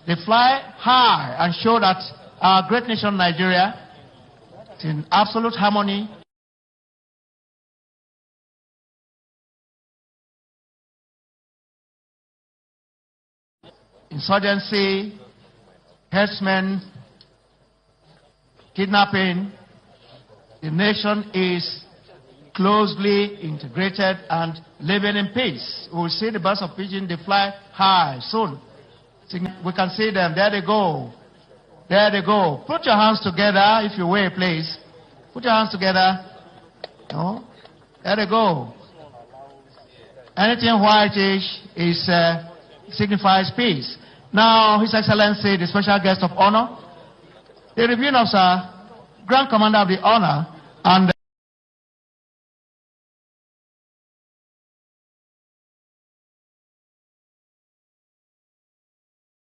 They fly high and show that our great nation, Nigeria, is in absolute harmony. Insurgency, herdsmen, kidnapping, the nation is closely integrated and living in peace. We will see the birds of pigeon, they fly high soon. We can see them. There they go. There they go. Put your hands together if you will, please. Put your hands together. No? There they go. Anything whitish is signifies peace. Now, His Excellency, the special guest of honor, the reviewing officer, Grand Commander of the Honor, and